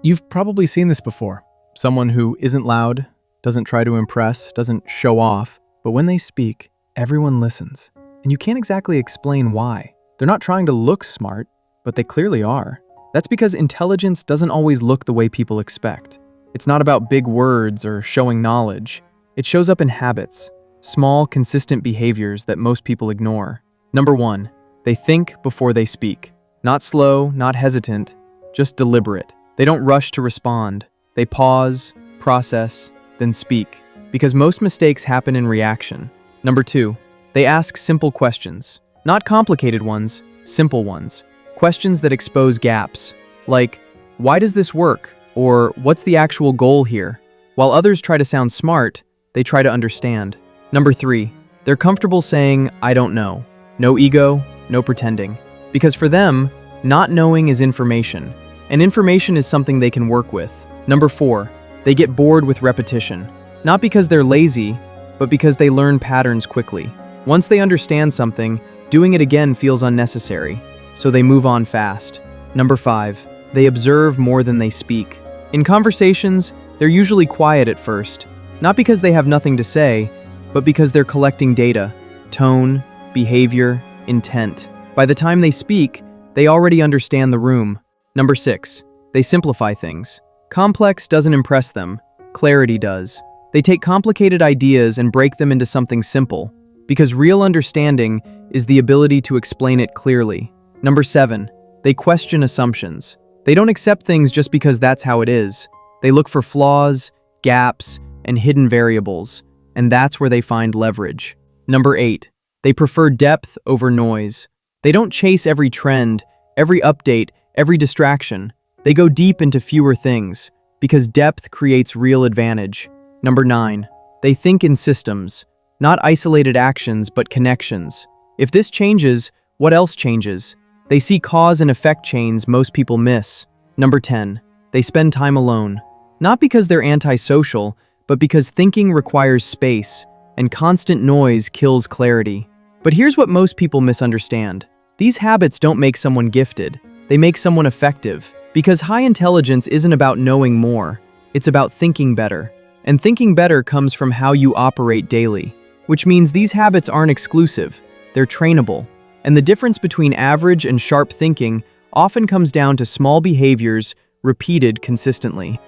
You've probably seen this before. Someone who isn't loud, doesn't try to impress, doesn't show off, but when they speak, everyone listens. And you can't exactly explain why. They're not trying to look smart, but they clearly are. That's because intelligence doesn't always look the way people expect. It's not about big words or showing knowledge. It shows up in habits, small, consistent behaviors that most people ignore. Number 1, they think before they speak. Not slow, not hesitant, just deliberate. They don't rush to respond. They pause, process, then speak. Because most mistakes happen in reaction. Number 2, they ask simple questions. Not complicated ones, simple ones. Questions that expose gaps, like, why does this work? Or what's the actual goal here? While others try to sound smart, they try to understand. Number 3, they're comfortable saying, I don't know. No ego, no pretending. Because for them, not knowing is information, and information is something they can work with. Number 4, they get bored with repetition. Not because they're lazy, but because they learn patterns quickly. Once they understand something, doing it again feels unnecessary, so they move on fast. Number 5, they observe more than they speak. In conversations, they're usually quiet at first, not because they have nothing to say, but because they're collecting data, tone, behavior, intent. By the time they speak, they already understand the room. Number 6, they simplify things. Complex doesn't impress them, clarity does. They take complicated ideas and break them into something simple, because real understanding is the ability to explain it clearly. Number 7, they question assumptions. They don't accept things just because that's how it is. They look for flaws, gaps, and hidden variables, and that's where they find leverage. Number 8, they prefer depth over noise. They don't chase every trend, every update, every distraction. They go deep into fewer things, because depth creates real advantage. Number 9, they think in systems, not isolated actions, but connections. If this changes, what else changes? They see cause and effect chains most people miss. Number 10, they spend time alone. Not because they're antisocial, but because thinking requires space, and constant noise kills clarity. But here's what most people misunderstand. These habits don't make someone gifted. They make someone effective. Because high intelligence isn't about knowing more. It's about thinking better. And thinking better comes from how you operate daily. Which means these habits aren't exclusive. They're trainable. And the difference between average and sharp thinking often comes down to small behaviors repeated consistently.